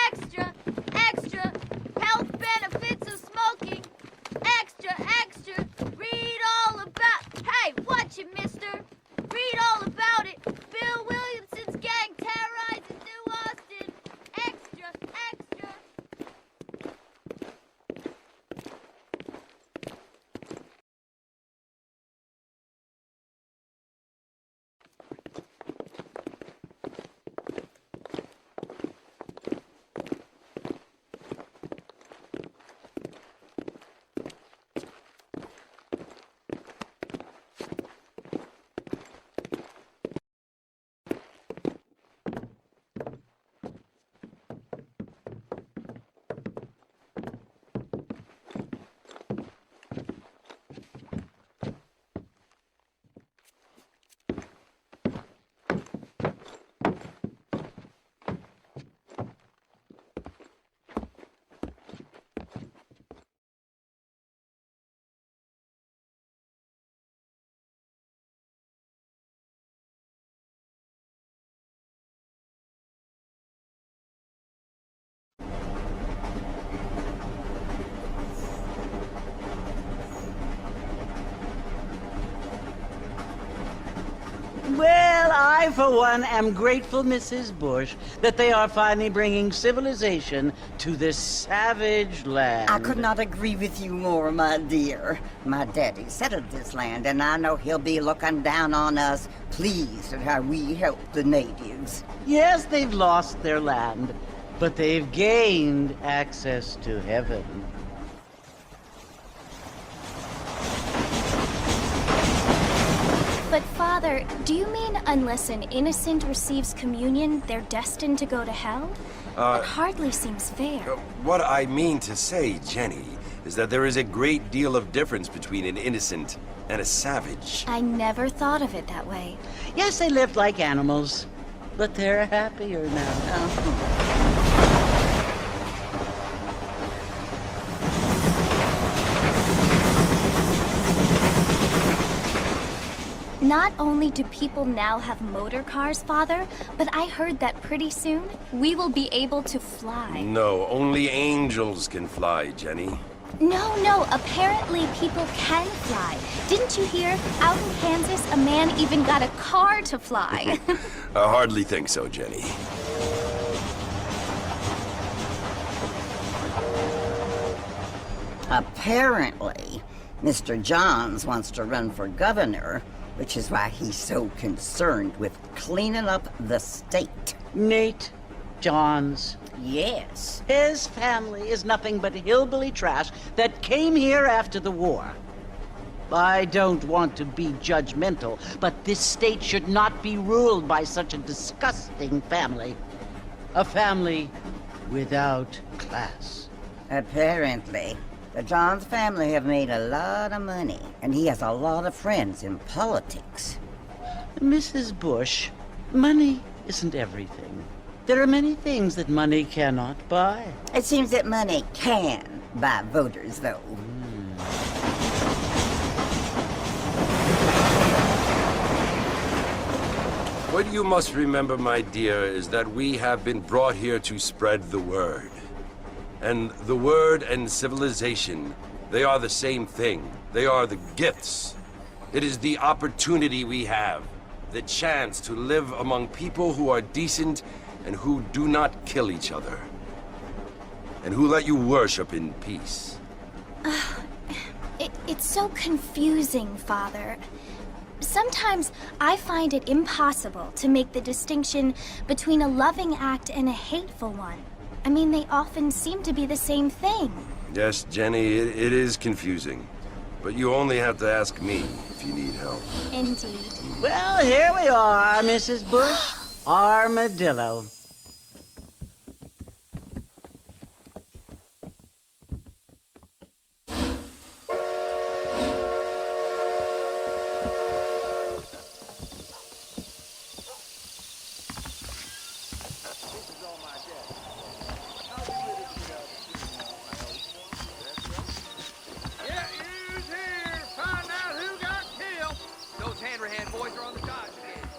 Extra, extra, health benefits of smoking. Extra, extra, read all about... Hey, watch it, mister. Read all about it. Bill Williamson's gang terrorizes New Austin. Extra, extra. Well, I, for one, am grateful, Mrs. Bush, that they are finally bringing civilization to this savage land. I could not agree with you more, my dear. My daddy settled this land, and I know he'll be looking down on us, pleased at how we help the natives. Yes, they've lost their land, but they've gained access to heaven. But Father, do you mean unless an innocent receives communion, they're destined to go to hell? That hardly seems fair. What I mean to say, Jenny, is that there is a great deal of difference between an innocent and a savage. I never thought of it that way. Yes, they lived like animals, but they're happier now. Not only do people now have motor cars, Father, but I heard that pretty soon we will be able to fly. No, only angels can fly, Jenny. No, apparently people can fly. Didn't you hear? Out in Kansas, a man even got a car to fly. I hardly think so, Jenny. Apparently, Mr. Johns wants to run for governor, which is why he's so concerned with cleaning up the state. Nate Johns. Yes. His family is nothing but hillbilly trash that came here after the war. I don't want to be judgmental, but this state should not be ruled by such a disgusting family. A family without class. Apparently. The Johns family have made a lot of money, and he has a lot of friends in politics. Mrs. Bush, money isn't everything. There are many things that money cannot buy. It seems that money can buy voters, though. What you must remember, my dear, is that we have been brought here to spread the word. And the word and civilization, they are the same thing. They are the gifts. It is the opportunity we have, the chance to live among people who are decent and who do not kill each other, and who let you worship in peace. It's so confusing, Father. Sometimes I find it impossible to make the distinction between a loving act and a hateful one. I mean, they often seem to be the same thing. Yes, Jenny, it is confusing. But you only have to ask me if you need help. Indeed. Well, here we are, Mrs. Bush. Armadillo. Hanrahan boys are on the dodge again.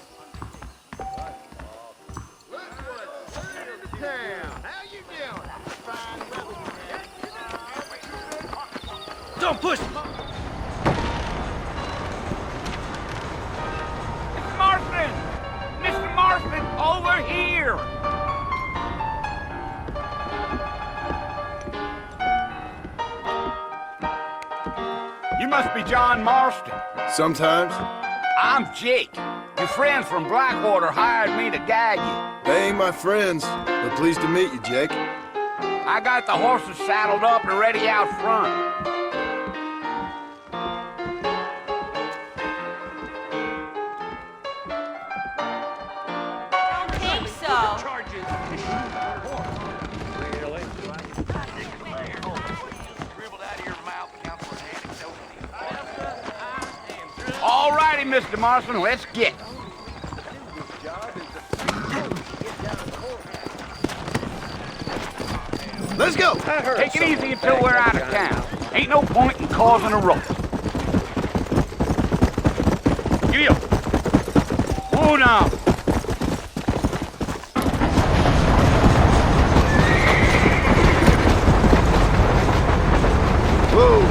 on, push! Marston! Mr. Marston, over here! You must be John Marston. Sometimes. I'm Jake. Your friends from Blackwater hired me to guide you. They ain't my friends, but pleased to meet you, Jake. I got the horses saddled up and ready out front. I don't think so. All righty, Mr. Marston, let's get. Let's go! Take it easy until we're out of town. Ain't no point in causing a ruckus. Giddy up. Whoa now. Whoa!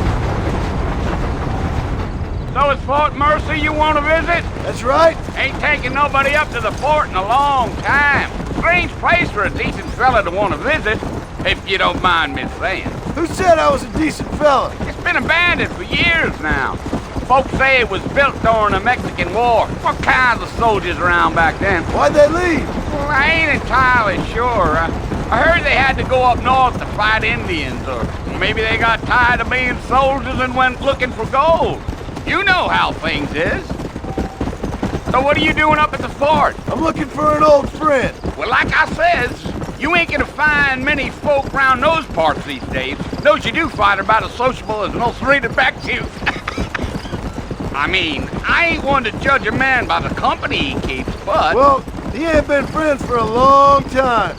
So it's Fort Mercy you want to visit? That's right. Ain't taking nobody up to the fort in a long time. Strange place for a decent fella to want to visit, if you don't mind me saying. Who said I was a decent fella? It's been abandoned for years now. Folks say it was built during the Mexican War. What kinds of soldiers around back then? Why'd they leave? Well, I ain't entirely sure. I heard they had to go up north to fight Indians, or maybe they got tired of being soldiers and went looking for gold. You know how things is. So what are you doing up at the fort? I'm looking for an old friend. Well, like I says, you ain't gonna find many folk round those parts these days. Those you do find are about as sociable as an ulcerated back tooth. I mean, I ain't one to judge a man by the company he keeps, but... Well, he ain't been friends for a long time.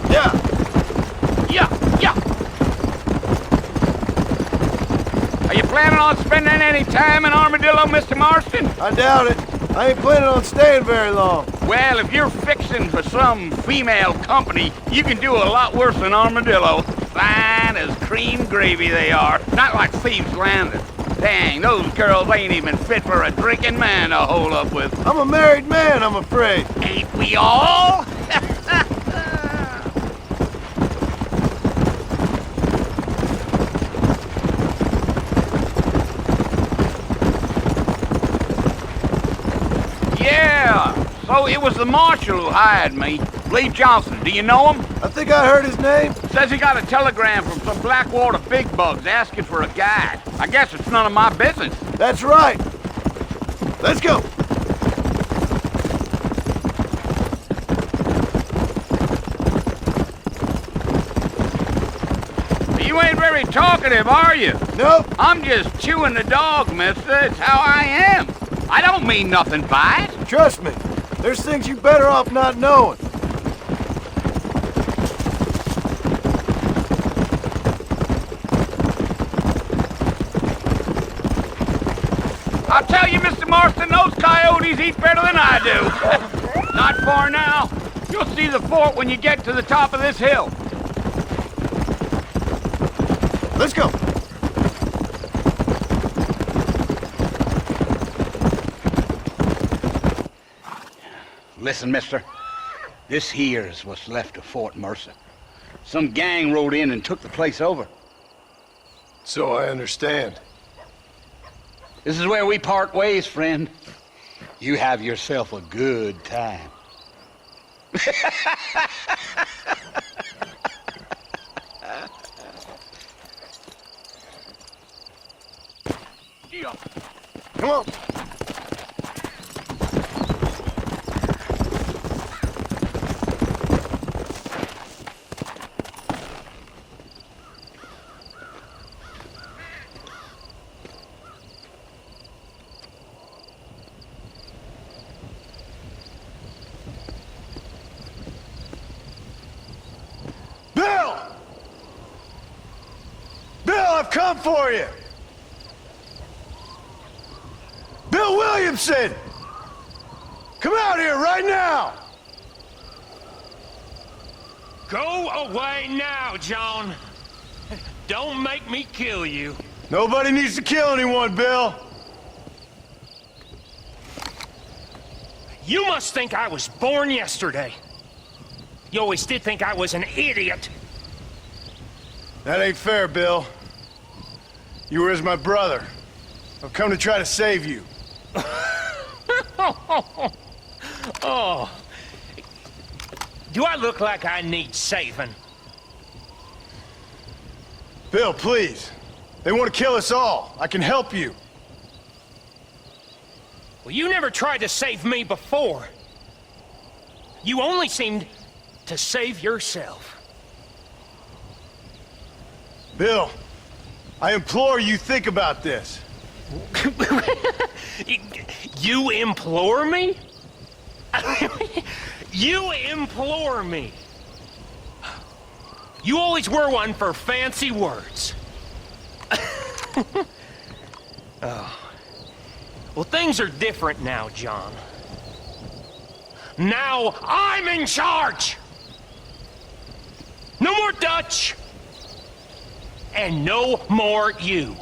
Yeah. Yeah. Are you planning on spending any time in Armadillo, Mr. Marston? I doubt it. I ain't planning on staying very long. Well, if you're fixing for some female company, you can do a lot worse than Armadillo. Fine as cream gravy they are. Not like Thieves' Landing. Dang, those girls ain't even fit for a drinking man to hole up with. I'm a married man, I'm afraid. Ain't we all? Yeah, so it was the marshal who hired me. Lee Johnson, do you know him? I think I heard his name. Says he got a telegram from some Blackwater big bugs asking for a guide. I guess it's none of my business. That's right. Let's go. You ain't very talkative, are you? Nope. I'm just chewing the dog, mister. It's how I am. I don't mean nothing by it. Trust me. There's things you better off not knowing. I'll tell you, Mr. Marston, those coyotes eat better than I do. Not far now. You'll see the fort when you get to the top of this hill. Let's go. Listen, mister. This here's what's left of Fort Mercer. Some gang rode in and took the place over. So I understand. This is where we part ways, friend. You have yourself a good time. Come on. Bill! Bill, I've come for you! Bill Williamson! Come out here right now! Go away now, John. Don't make me kill you. Nobody needs to kill anyone, Bill. You must think I was born yesterday. You always did think I was an idiot. That ain't fair, Bill. You were as my brother. I've come to try to save you. Oh. Do I look like I need saving? Bill, please. They want to kill us all. I can help you. Well, you never tried to save me before. You only seemed to save yourself. Bill, I implore you think about this. You implore me? You implore me. You always were one for fancy words. Oh. Well, things are different now, John. Now I'm in charge! No more Dutch! And no more you.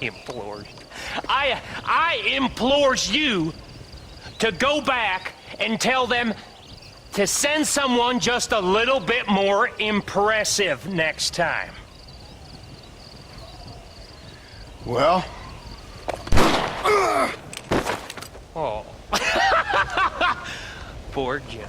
Implores. I implores you to go back and tell them to send someone just a little bit more impressive next time. Well? Oh. Poor John.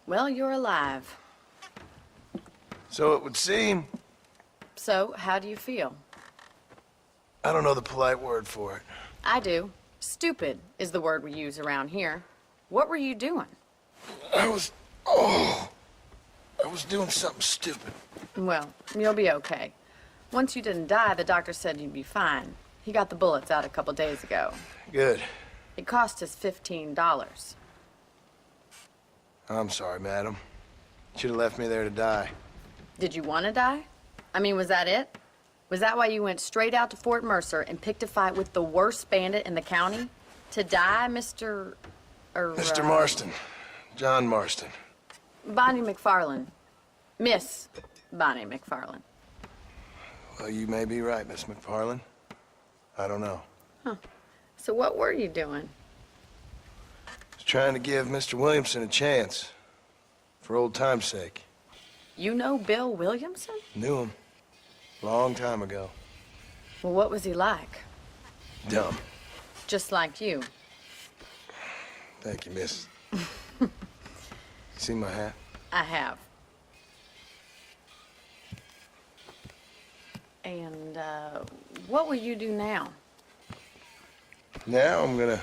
Well, you're alive. So it would seem. So, how do you feel? I don't know the polite word for it. I do. Stupid is the word we use around here. What were you doing? I was doing something stupid. Well, you'll be okay. Once you didn't die, the doctor said you'd be fine. He got the bullets out a couple days ago. Good. It cost us $15. I'm sorry, madam. Should have left me there to die. Did you want to die? I mean, was that it? Was that why you went straight out to Fort Mercer and picked a fight with the worst bandit in the county? To die, Mr. Mr. Marston. John Marston. Bonnie McFarland. Miss Bonnie McFarland. Well, you may be right, Miss McFarland. I don't know. Huh. So what were you doing? Was trying to give Mr. Williamson a chance. For old time's sake. You know Bill Williamson? Knew him. Long time ago. Well, what was he like? Dumb. Just like you. Thank you, miss. See my hat? I have. And, what will you do now? Now I'm gonna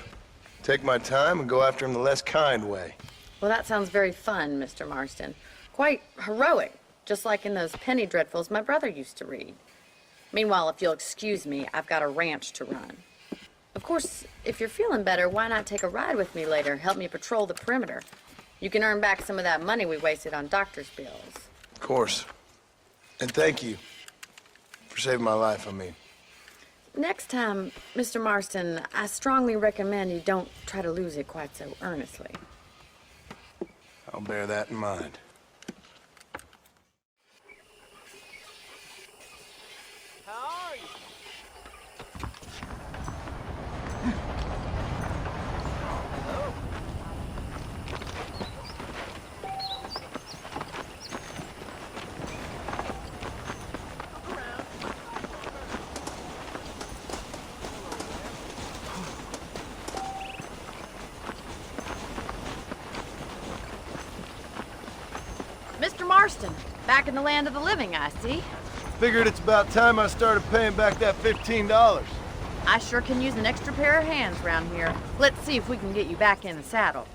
take my time and go after him the less kind way. Well, that sounds very fun, Mr. Marston. Quite heroic, just like in those penny dreadfuls my brother used to read. Meanwhile, if you'll excuse me, I've got a ranch to run. Of course, if you're feeling better, why not take a ride with me later? Help me patrol the perimeter. You can earn back some of that money we wasted on doctor's bills. Of course. And thank you for saving my life, I mean. Next time, Mr. Marston, I strongly recommend you don't try to lose it quite so earnestly. I'll bear that in mind. How are you? Marston. Back in the land of the living, I see. Figured it's about time I started paying back that $15. I sure can use an extra pair of hands around here. Let's see if we can get you back in the saddle.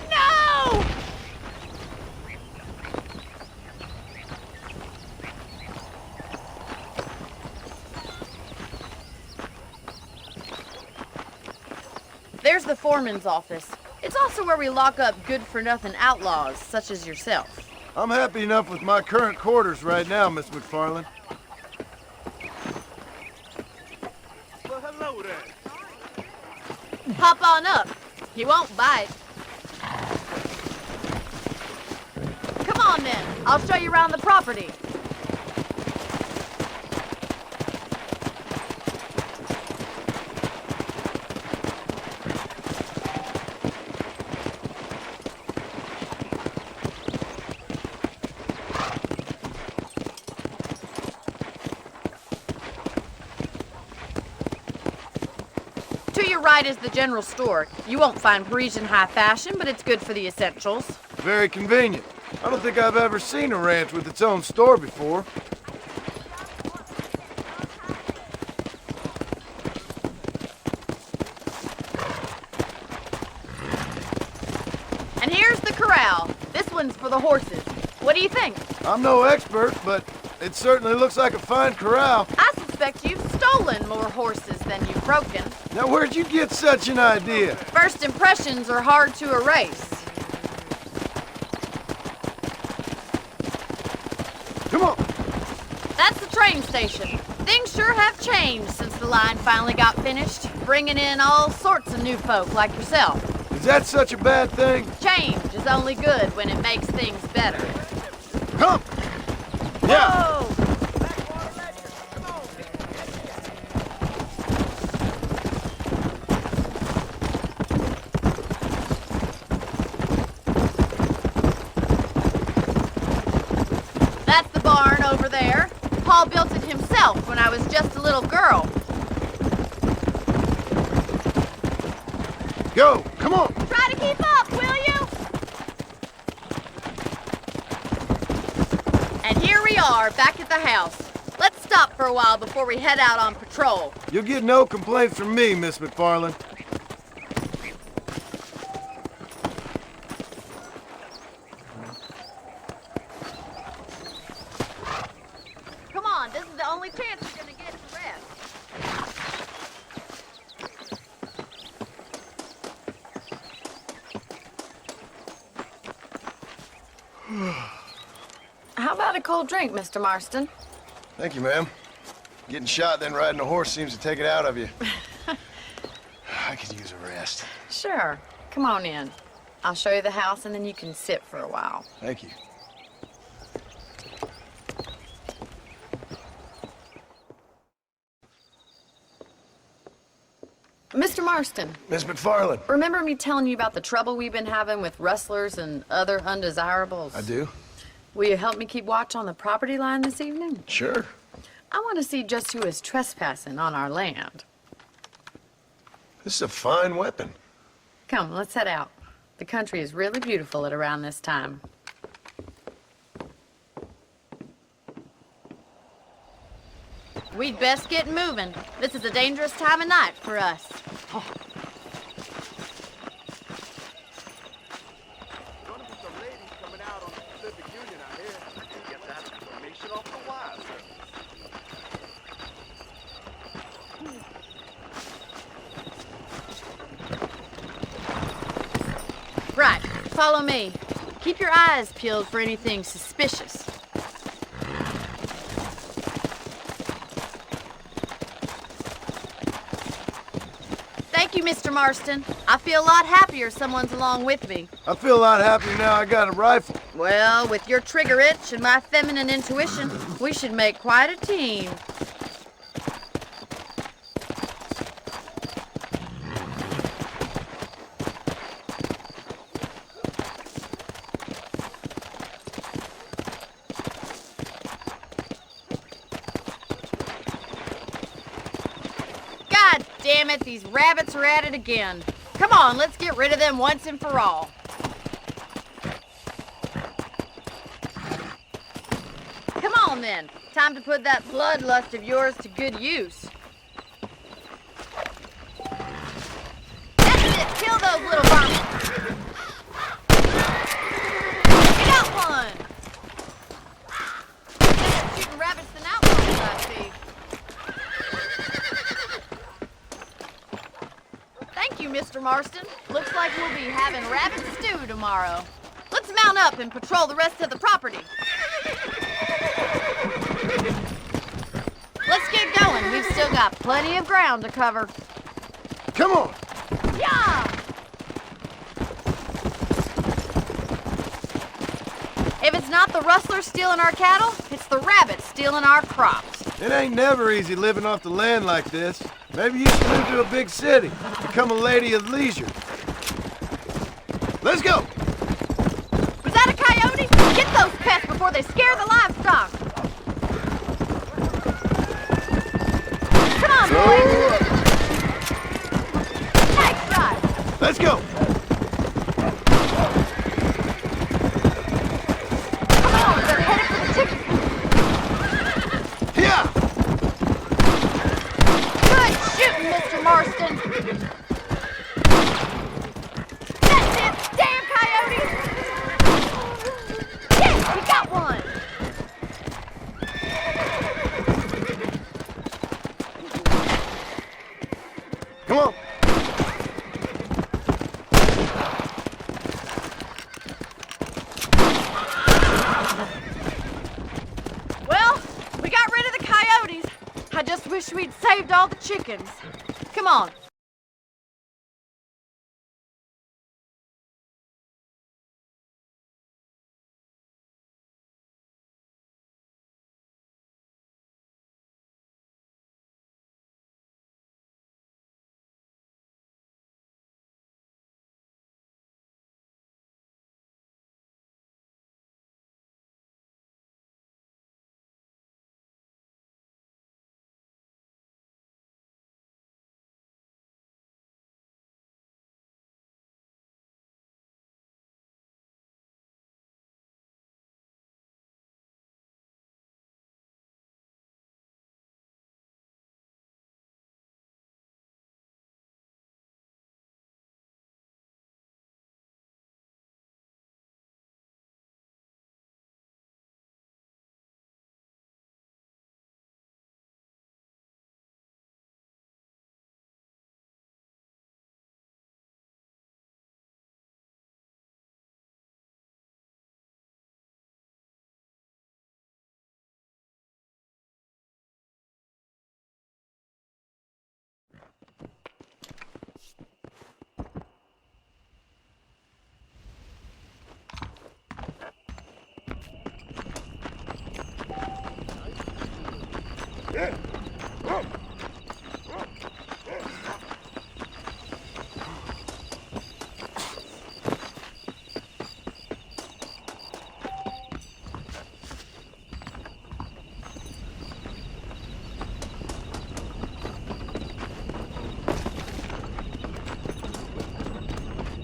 No! There's the foreman's office. It's also where we lock up good-for-nothing outlaws, such as yourself. I'm happy enough with my current quarters right now, Miss McFarland. Well, hello there. Hop on up. He won't bite. Come on, then. I'll show you around the property. To your right is the general store. You won't find Parisian high fashion, but it's good for the essentials. Very convenient. I don't think I've ever seen a ranch with its own store before. And here's the corral. This one's for the horses. What do you think? I'm no expert, but it certainly looks like a fine corral. I suspect you've stolen more horses than you've broken. Now, where'd you get such an idea? First impressions are hard to erase. Come on. That's the train station. Things sure have changed since the line finally got finished, bringing in all sorts of new folk like yourself. Is that such a bad thing? Change is only good when it makes things better. Come! Yeah! Whoa! That's the barn over there. Paul built it himself when I was just a little girl. Go! Come on! Try to keep up, will you? And here we are, back at the house. Let's stop for a while before we head out on patrol. You'll get no complaints from me, Miss McFarland. Come on, this is the only chance you're gonna get to rest. How about a cold drink, Mr. Marston? Thank you, ma'am. Getting shot, then riding a horse seems to take it out of you. I could use a rest. Sure. Come on in. I'll show you the house and then you can sit for a while. Thank you. Mr. Marston, Miss McFarland. remember me telling you about the trouble we've been having with rustlers and other undesirables? I do? Will you help me keep watch on the property line this evening? Sure. I want to see just who is trespassing on our land. This is a fine weapon. Come, let's head out. The country is really beautiful at around this time. We'd best get moving. This is a dangerous time of night for us. Right, follow me. Keep your eyes peeled for anything suspicious. Thank you, Mr. Marston. I feel a lot happier someone's along with me. I feel a lot happier now I got a rifle. Well, with your trigger itch and my feminine intuition, we should make quite a team. God Damn it, these rabbits are at it again. Come on, let's get rid of them once and for all. Come on then, time to put that bloodlust of yours to good use. That's it, kill those little varmints. You got one. Better shooting rabbits than outlaws, I see. Thank you, Mr. Marston. Looks like we'll be having rabbit stew tomorrow. Let's mount up and patrol the rest of the property. Let's get going. We've still got plenty of ground to cover. Come on! Yeah! If it's not the rustlers stealing our cattle, it's the rabbits stealing our crops. It ain't never easy living off the land like this. Maybe you should move to a big city, become a lady of leisure. Let's go! Was that a coyote? Get those pests before they scare the livestock. Come on, boys! Nice shot! Let's go! Come on, they're headed for the chicken coop. Yeah! Good shooting, Mr. Marston. That's it! Damn coyotes! Yes, we got one! Come on! Well, we got rid of the coyotes. I just wish we'd saved all the chickens. Come on.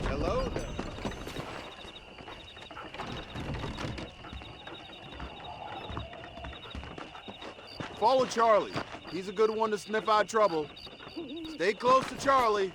Hello there. Follow Charlie. He's a good one to sniff out trouble. Stay close to Charlie.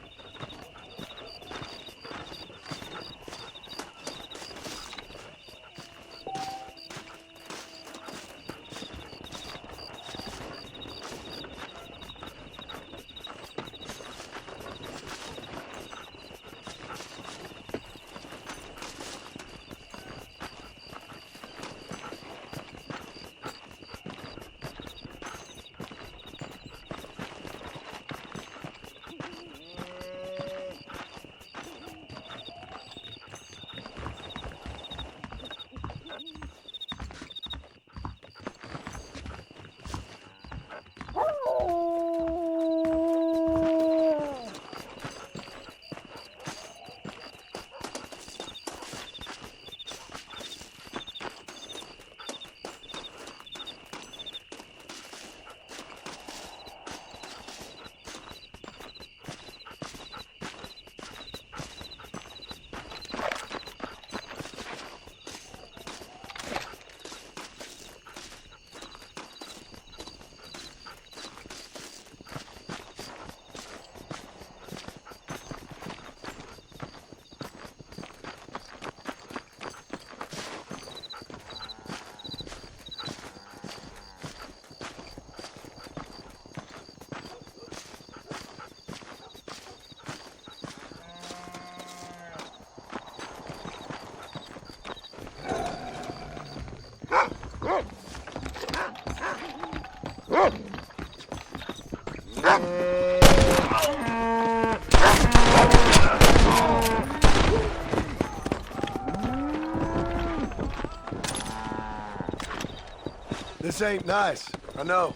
This ain't nice, I know.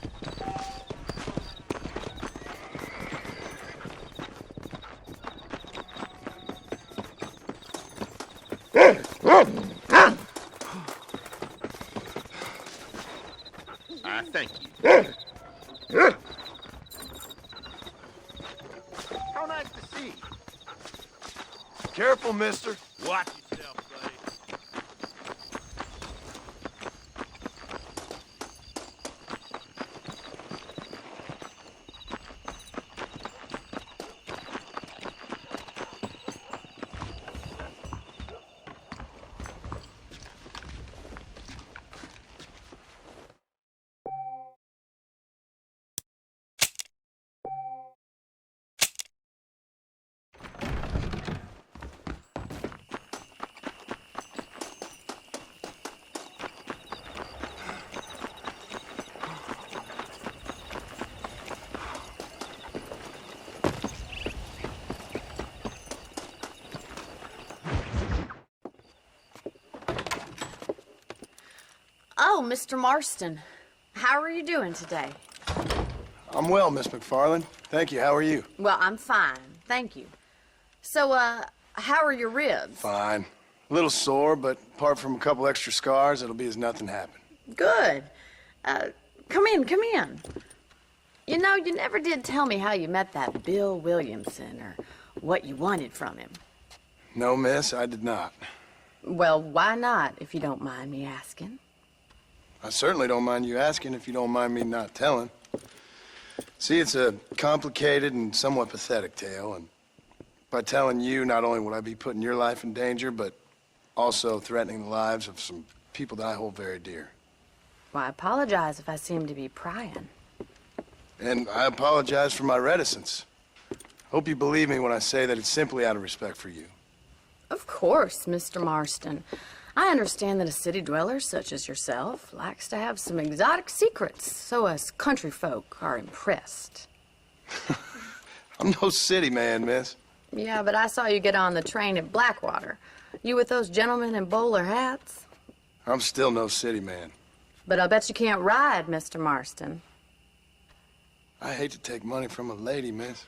Thank you. How nice to see you. Careful, mister. Watch yourself, buddy. Oh, Mr. Marston. How are you doing today? I'm well, Miss McFarland. Thank you. How are you? Well, I'm fine. Thank you. So, how are your ribs? Fine. A little sore, but apart from a couple extra scars, it'll be as nothing happened. Good. Come in, come in. You know, you never did tell me how you met that Bill Williamson or what you wanted from him. No, miss, I did not. Well, why not, if you don't mind me asking? I certainly don't mind you asking if you don't mind me not telling. See, it's a complicated and somewhat pathetic tale, and by telling you, not only would I be putting your life in danger, but also threatening the lives of some people that I hold very dear. Well, I apologize if I seem to be prying. And I apologize for my reticence. Hope you believe me when I say that it's simply out of respect for you. Of course, Mr. Marston. I understand that a city dweller such as yourself likes to have some exotic secrets, so us country folk are impressed. I'm no city man, miss. Yeah, but I saw you get on the train at Blackwater. You with those gentlemen in bowler hats? I'm still no city man. But I'll bet you can't ride, Mr. Marston. I hate to take money from a lady, miss.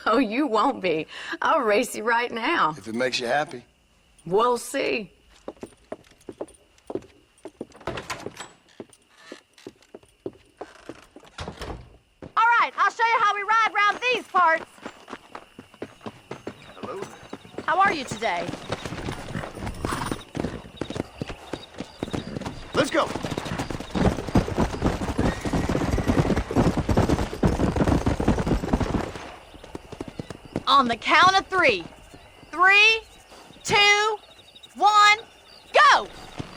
Oh, you won't be. I'll race you right now. If it makes you happy. We'll see. All right, I'll show you how we ride round these parts. Hello there. How are you today? Let's go. On the count of 3. 3, 2, 1, go!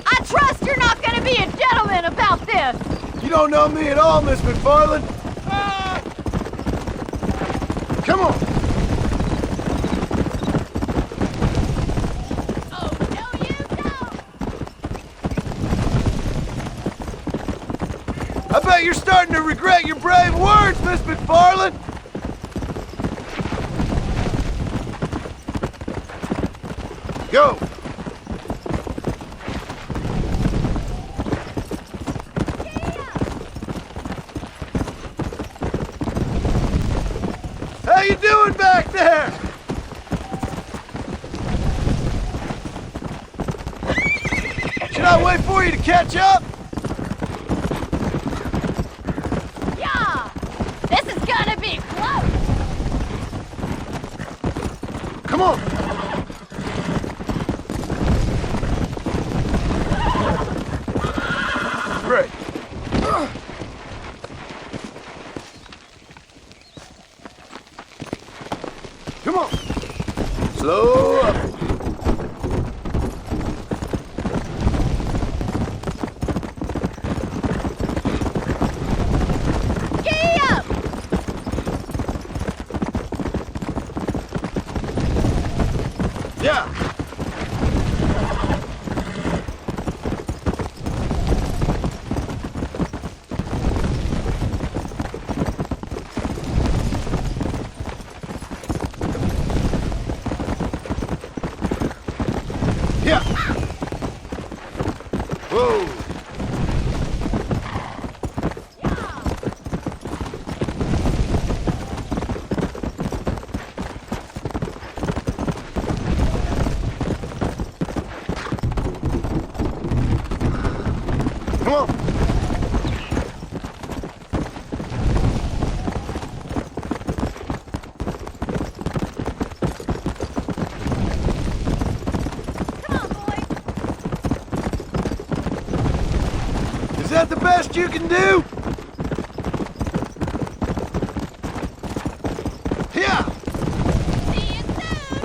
I trust you're not gonna be a gentleman about this. You don't know me at all, Miss McFarland. Come on. Oh, no, you don't. I bet you're starting to regret your brave words, Miss McFarland. Go. How you doing back there? Should I wait for you to catch up? Yeah, this is gonna be close. Come on. Great. Come on. Slow up. Giddy up! Yeah. best you can do? Yeah! See you soon!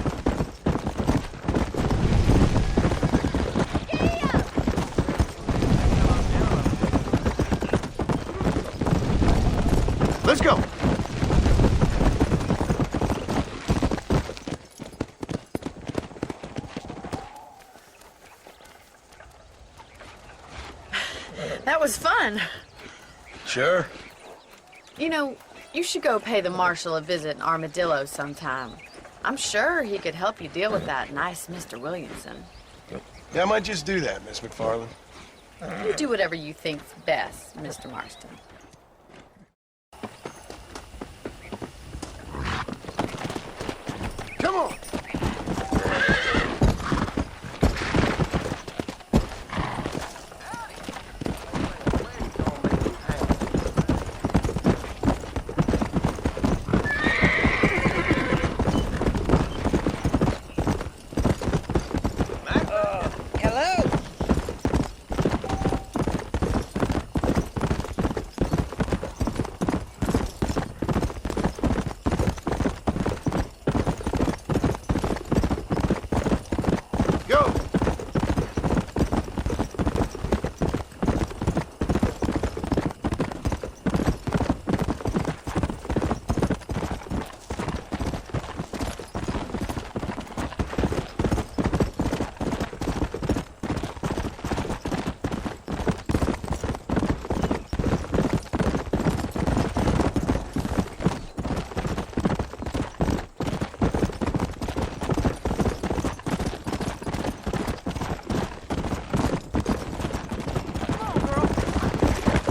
Giddy up! Let's go! That was fun. Sure. You know, you should go pay the marshal a visit in Armadillo sometime. I'm sure he could help you deal with that nice Mr. Williamson. Yeah, I might just do that, Miss McFarland. You do whatever you think's best, Mr. Marston. Come on! Go!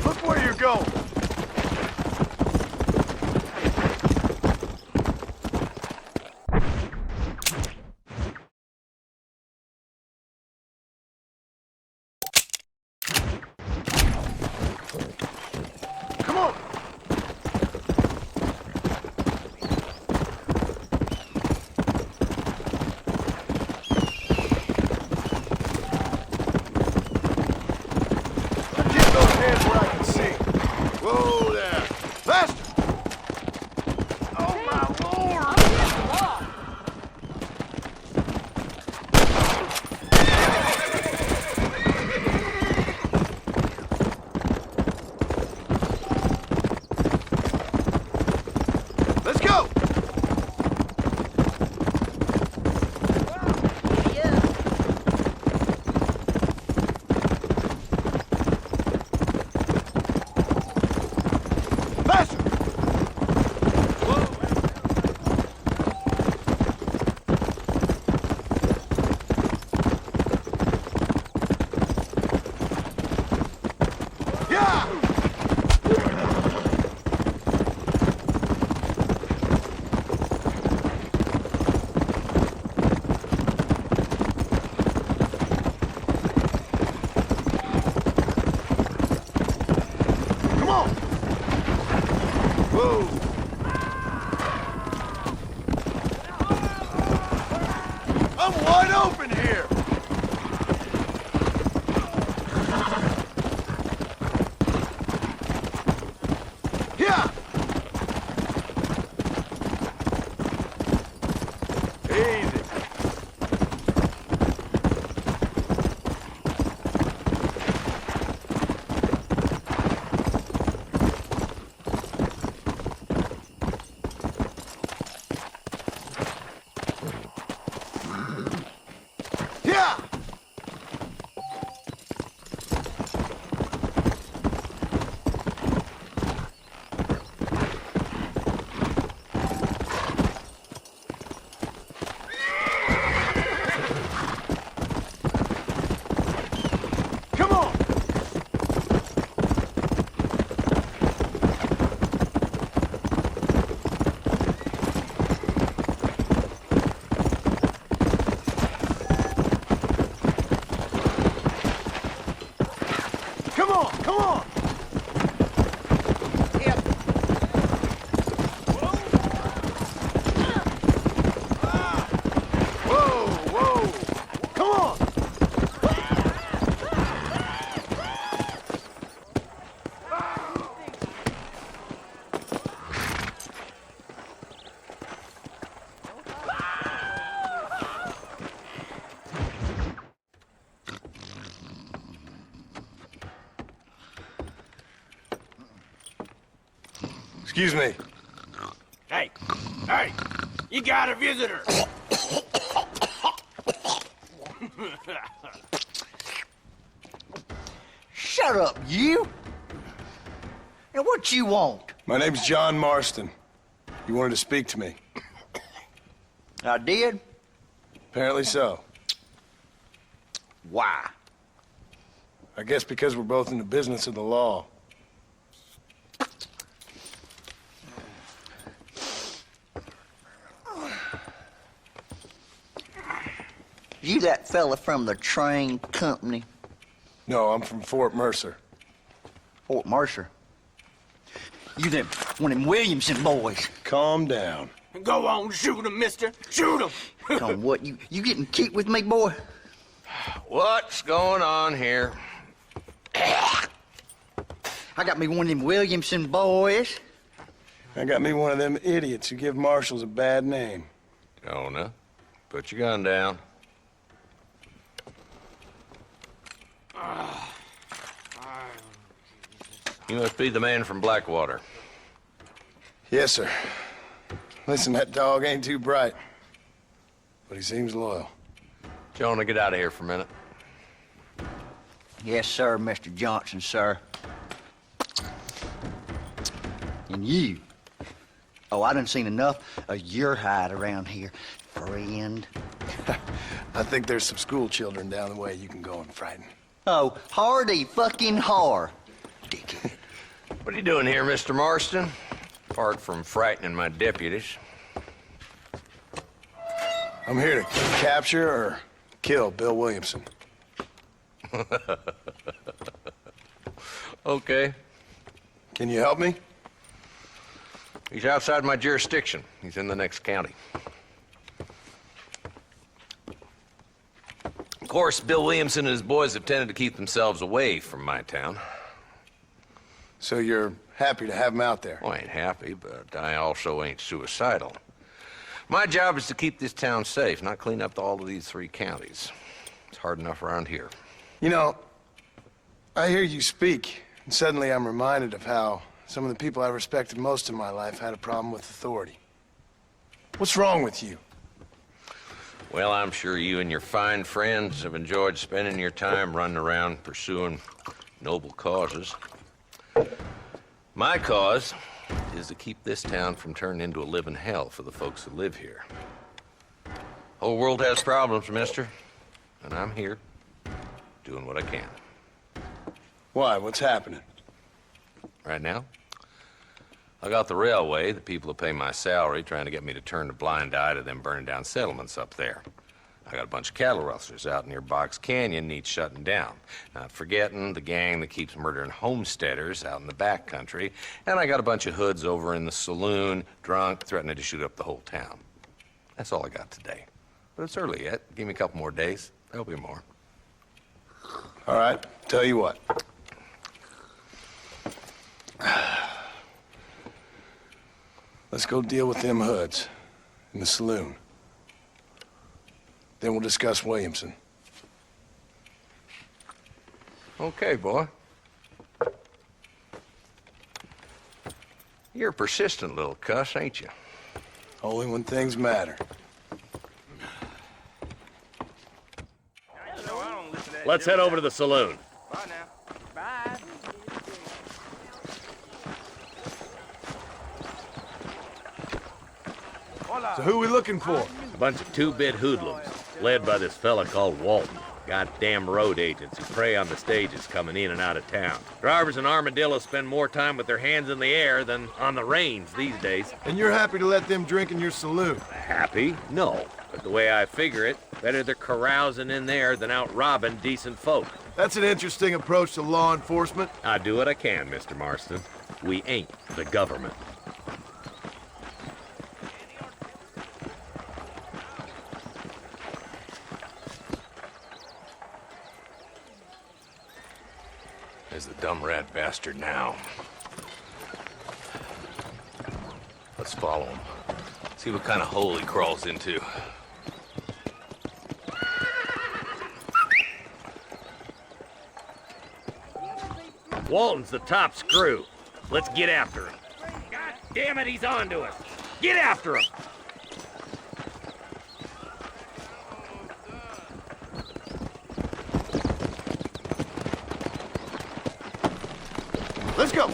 Look where you're going. Come on. Get those hands where I can see. Whoa there. Faster! Oh my lord! Let's go! Excuse me. Hey, you got a visitor. Shut up, you! And what you want? My name's John Marston. You wanted to speak to me. I did? Apparently so. Why? I guess because we're both in the business of the law. You that fella from the train company? No, I'm from Fort Mercer. Fort Mercer? You them one of them Williamson boys. Calm down. Go on, shoot him, mister. Shoot him. On what, you getting cute with me, boy? What's going on here? I got me one of them Williamson boys. I got me one of them idiots who give marshals a bad name. Jonah, put your gun down. You must be the man from Blackwater. Yes, sir. Listen, that dog ain't too bright, but he seems loyal. Jonah, get out of here for a minute. Yes, sir, Mr. Johnson, sir. And you. Oh, I done seen enough of your hide around here, friend. I think there's some school children down the way you can go and frighten. Oh, hardy fucking har. Dickhead. What are you doing here, Mr. Marston? Apart from frightening my deputies. I'm here to capture or kill Bill Williamson. Okay. Can you help me? He's outside my jurisdiction. He's in the next county. Of course, Bill Williamson and his boys have tended to keep themselves away from my town. So you're happy to have him out there? Well, I ain't happy, but I also ain't suicidal. My job is to keep this town safe, not clean up all of these 3 counties. It's hard enough around here. You know, I hear you speak, and suddenly I'm reminded of how some of the people I respected most in my life had a problem with authority. What's wrong with you? Well, I'm sure you and your fine friends have enjoyed spending your time running around pursuing noble causes. My cause is to keep this town from turning into a living hell for the folks who live here. Whole world has problems, mister, and I'm here doing what I can. Why? What's happening? Right now, I got the railway, the people who pay my salary, trying to get me to turn a blind eye to them burning down settlements up there. I got a bunch of cattle rustlers out near Box Canyon needs shutting down. Not forgetting the gang that keeps murdering homesteaders out in the back country. And I got a bunch of hoods over in the saloon, drunk, threatening to shoot up the whole town. That's all I got today. But it's early yet. Give me a couple more days. There'll be more. All right, tell you what. Let's go deal with them hoods in the saloon. Then we'll discuss Williamson. Okay, boy. You're a persistent little cuss, ain't you? Only when things matter. Let's head over to the saloon. Bye now. Bye. So who are we looking for? A bunch of 2-bit hoodlums, led by this fella called Walten. Goddamn road agents who prey on the stages coming in and out of town. Drivers in Armadillo spend more time with their hands in the air than on the reins these days. And you're happy to let them drink in your saloon? Happy? No. But the way I figure it, better they're carousing in there than out robbing decent folk. That's an interesting approach to law enforcement. I do what I can, Mr. Marston. We ain't the government. There's the dumb rat bastard now. Let's follow him. See what kind of hole he crawls into. Walton's the top screw. Let's get after him. Damn it, he's on to us. Get after him. Let's go.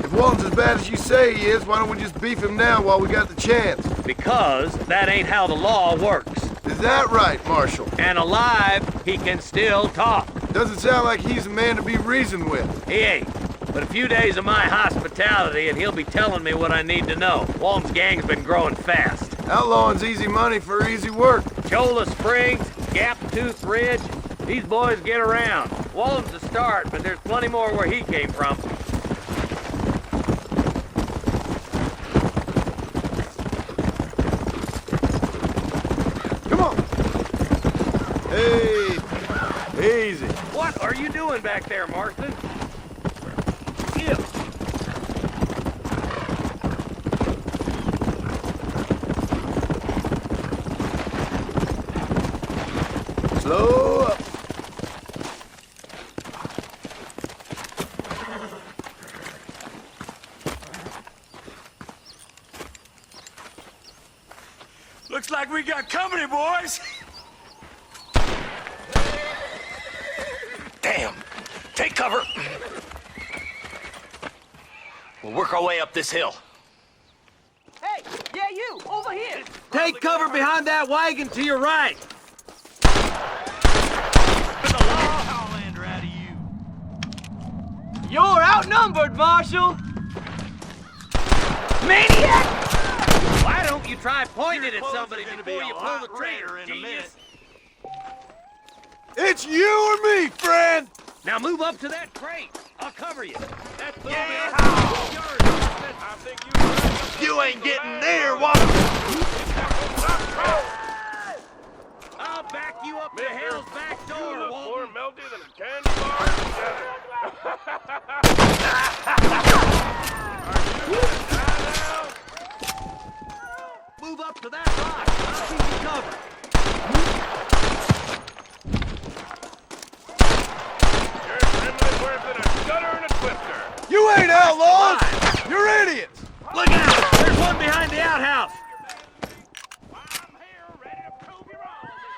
If Walten's as bad as you say he is, why don't we just beef him now while we got the chance? Because that ain't how the law works. Is that right, Marshal? And alive, he can still talk. Doesn't sound like he's a man to be reasoned with. He ain't. But a few days of my hospitality and he'll be telling me what I need to know. Walton's gang's been growing fast. Outlawing's easy money for easy work. Cholla Springs, Gap Tooth Ridge, these boys get around. Walton's the start, but there's plenty more where he came from. Come on. Hey, easy. What are you doing back there, Marston? Slow up. Looks like we got company, boys. Damn. Take cover. We'll work our way up this hill. Hey, yeah, you, over here. Take cover behind that wagon to your right. You're outnumbered, Marshal. Maniac! Why don't you try pointing at somebody before you pull the trigger, genius? It's you or me, friend. Now move up to that crate. I'll cover you. That's yours. I think you ain't getting near Walten. I'll back you up to hell's back door, Walten. Melty than a candy bar. Move up to that rock. I'll keep you covered. You ain't outlaws. You're idiots. Look out! There's one behind the outhouse.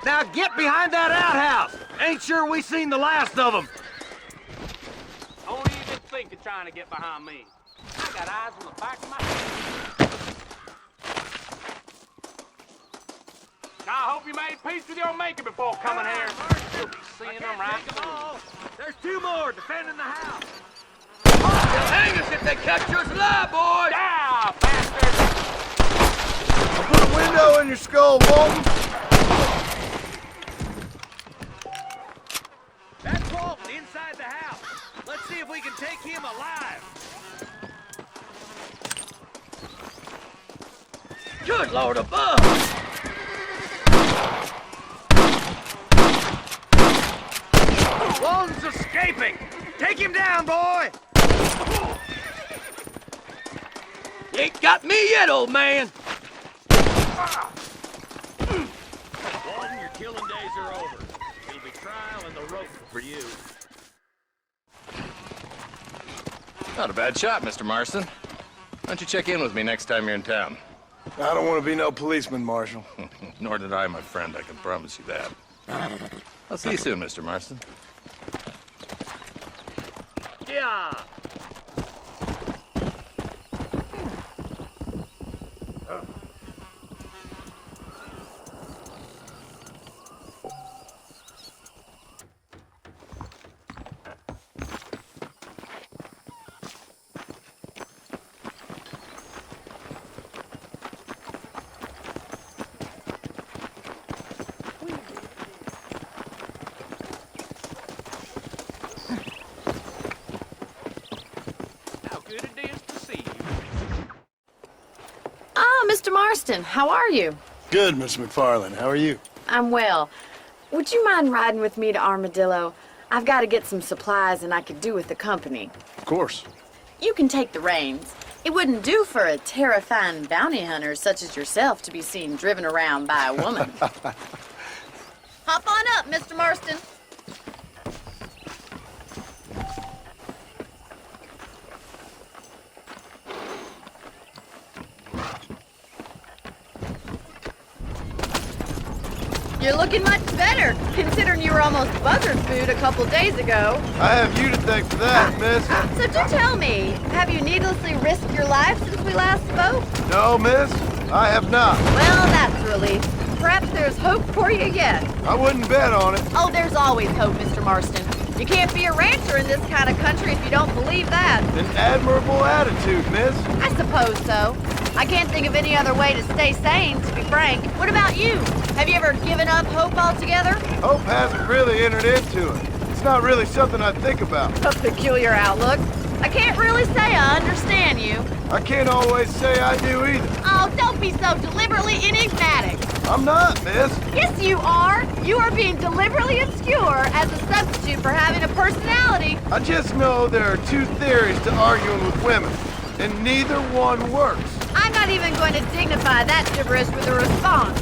Now get behind that outhouse. Ain't sure we seen the last of them. Don't even think of trying to get behind me. I got eyes on the back of my head. Now, I hope you made peace with your maker before coming here. You'll be seeing them right soon. There's two more defending the house. Hang us if they catch us alive, boys! Yeah, bastard! I'll put a window in your skull, Walten. That's Walton inside the house. Let's see if we can take him alive. Good Lord above! Walton's escaping. Take him down, boy. You ain't got me yet, old man! Walton, your killing days are over. It'll be trial and the rope for you. Not a bad shot, Mr. Marston. Why don't you check in with me next time you're in town? I don't want to be no policeman, Marshal. Nor did I, my friend. I can promise you that. I'll see you soon, Mr. Marston. Yeah. Mr. Marston, how are you? Good, Miss McFarland. How are you? I'm well. Would you mind riding with me to Armadillo? I've got to get some supplies and I could do with the company. Of course. You can take the reins. It wouldn't do for a terrifying bounty hunter such as yourself to be seen driven around by a woman. Hop on up, Mr. Marston. You're looking much better, considering you were almost buzzard food a couple days ago. I have you to thank for that, miss. So do tell me, have you needlessly risked your life since we last spoke? No, miss, I have not. Well, that's a relief. Perhaps there's hope for you yet. I wouldn't bet on it. Oh, there's always hope, Mr. Marston. You can't be a rancher in this kind of country if you don't believe that. An admirable attitude, miss. I suppose so. I can't think of any other way to stay sane, to be frank. What about you? Have you ever given up hope altogether? Hope hasn't really entered into it. It's not really something I think about. A peculiar outlook. I can't really say I understand you. I can't always say I do either. Oh, don't be so deliberately enigmatic. I'm not, miss. Yes, you are. You are being deliberately obscure as a substitute for having a personality. I just know there are two theories to arguing with women, and neither one works. I'm not even going to dignify that gibberish with a response.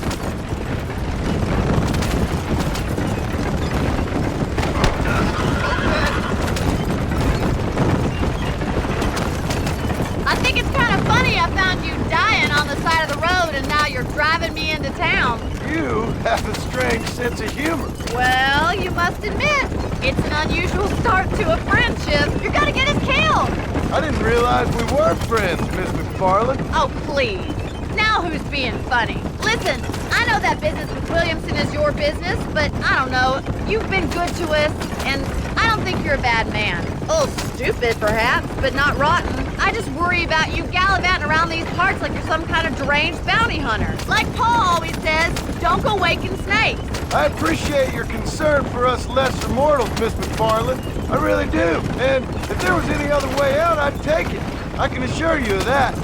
I think it's kind of funny I found you dying on the side of the road and now you're driving me into town. You have a strange sense of humor. Well, you must admit, it's an unusual start to a friendship. You're gonna get us killed. I didn't realize we were friends, Miss McFarland. Oh, please. Now who's being funny? Listen, I know that business with Williamson is your business, but I don't know. You've been good to us, and I don't think you're a bad man. A little stupid, perhaps, but not rotten. I just worry about you gallivanting around these parts like you're some kind of deranged bounty hunter. Like Paul always says, don't go waking snakes. I appreciate your concern for us lesser mortals, Miss McFarland. I really do. And if there was any other way out, I'd take it. I can assure you of that.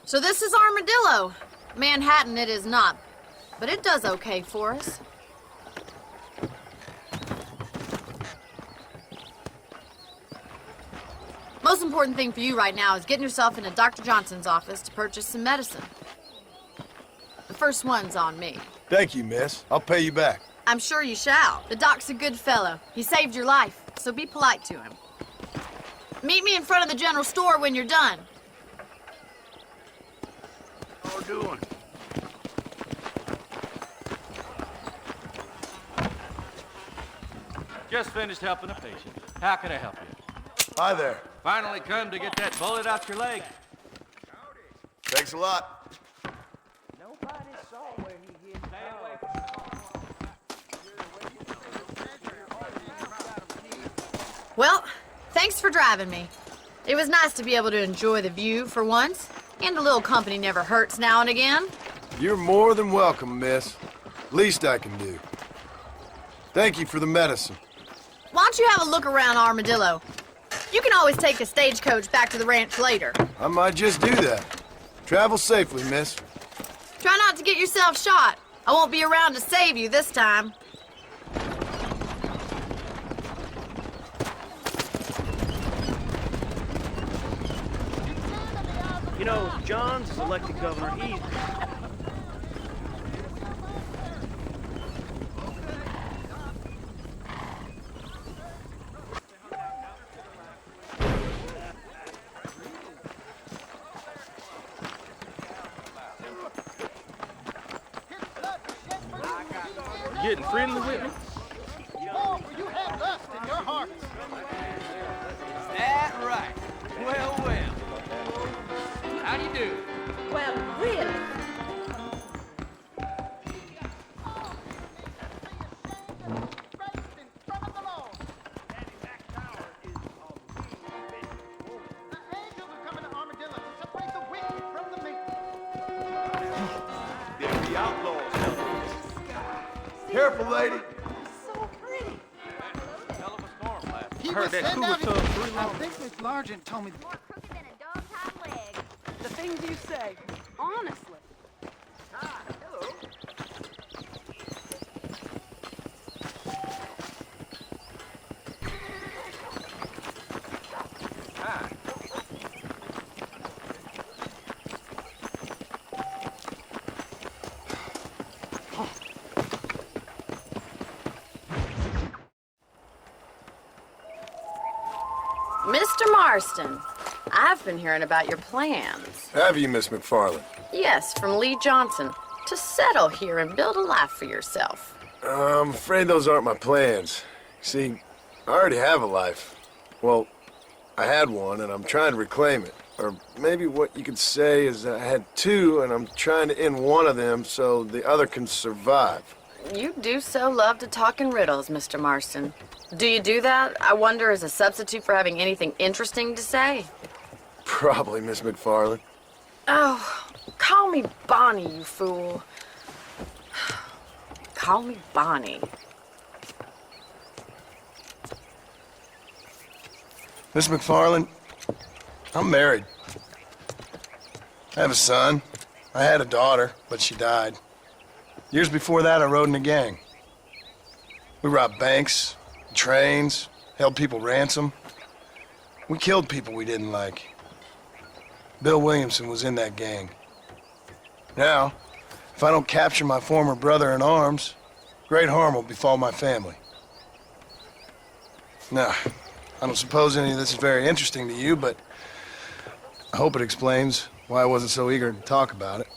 So this is Armadillo. Manhattan it is not, but it does okay for us. Most important thing for you right now is getting yourself into Dr. Johnson's office to purchase some medicine. The first one's on me. Thank you, miss. I'll pay you back. I'm sure you shall. The doc's a good fellow. He saved your life, so be polite to him. Meet me in front of the general store when you're done. How you doing? Just finished helping a patient. How can I help you? Hi there. Finally come to get that bullet out your leg. Thanks a lot. Nobody saw where he hid. Stay away Well, thanks for driving me. It was nice to be able to enjoy the view for once, and a little company never hurts now and again. You're more than welcome, miss. Least I can do. Thank you for the medicine. Why don't you have a look around Armadillo? You can always take a stagecoach back to the ranch later. I might just do that. Travel safely, miss. Try not to get yourself shot. I won't be around to save you this time. You know, John's elected governor. He's... Getting friendly with me? you have lust in your hearts. Is that right? Well, well. How do you do? Well, really? They'll be outlaws. Careful, lady. So pretty. Hell of a storm last. He Heard was that sent cougar out tub here. pretty I long. think Miss Largent told me. More crooked than a dog's hind leg. The things you say, honestly. Marston, I've been hearing about your plans. Have you, Miss McFarland? Yes, from Lee Johnson. To settle here and build a life for yourself. I'm afraid those aren't my plans. See, I already have a life. Well, I had one, and I'm trying to reclaim it. Or maybe what you could say is that I had two, and I'm trying to end one of them so the other can survive. You do so love to talk in riddles, Mr. Marston. Do you do that, I wonder, as a substitute for having anything interesting to say? Probably, Miss McFarland. Oh, call me Bonnie, you fool. Call me Bonnie. Miss McFarland, I'm married. I have a son. I had a daughter, but she died. Years before that, I rode in a gang. We robbed banks, trains, held people ransom. We killed people we didn't like. Bill Williamson was in that gang. Now, if I don't capture my former brother in arms, great harm will befall my family. Now, I don't suppose any of this is very interesting to you, but I hope it explains why I wasn't so eager to talk about it.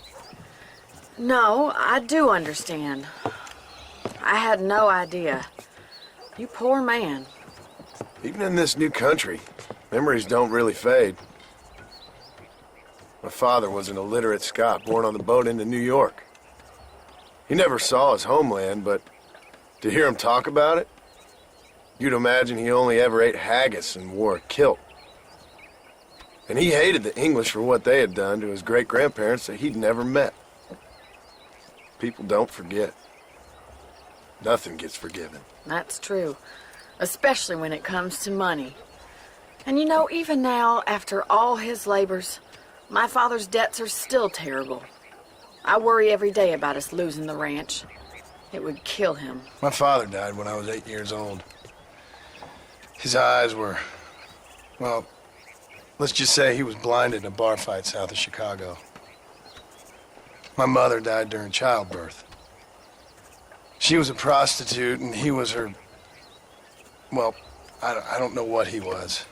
No, I do understand. I had no idea. You poor man. Even in this new country, memories don't really fade. My father was an illiterate Scot born on the boat into New York. He never saw his homeland, but to hear him talk about it, you'd imagine he only ever ate haggis and wore a kilt. And he hated the English for what they had done to his great-grandparents that he'd never met. People don't forget. Nothing gets forgiven. That's true. Especially when it comes to money. And you know, even now, after all his labors, my father's debts are still terrible. I worry every day about us losing the ranch. It would kill him. My father died when I was 8 years old. His eyes were, well, let's just say he was blinded in a bar fight south of Chicago. My mother died during childbirth. She was a prostitute, and he was her, well, I don't know what he was.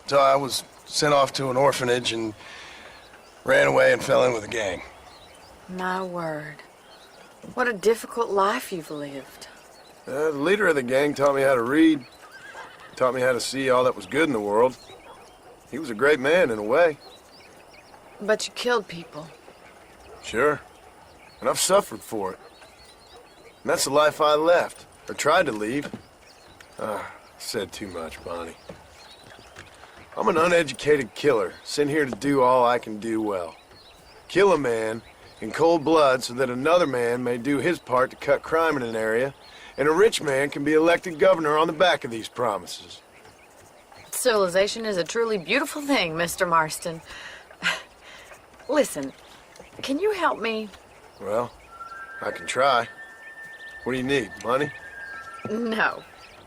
So I was sent off to an orphanage and ran away and fell in with a gang. My word. What a difficult life you've lived. The leader of the gang taught me how to read, taught me how to see all that was good in the world. He was a great man in a way. But you killed people. Sure. And I've suffered for it. And that's the life I left, or tried to leave. Said too much, Bonnie. I'm an uneducated killer, sent here to do all I can do well. Kill a man in cold blood so that another man may do his part to cut crime in an area, and a rich man can be elected governor on the back of these promises. Civilization is a truly beautiful thing, Mr. Marston. Listen, can you help me? Well, I can try. What do you need, money? No,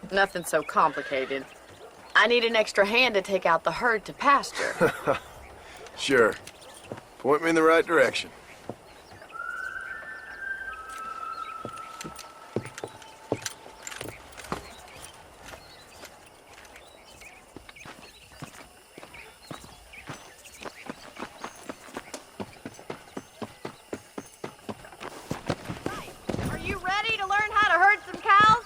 nothing so complicated. I need an extra hand to take out the herd to pasture. Sure. Point me in the right direction. Are you ready to learn how to herd some cows?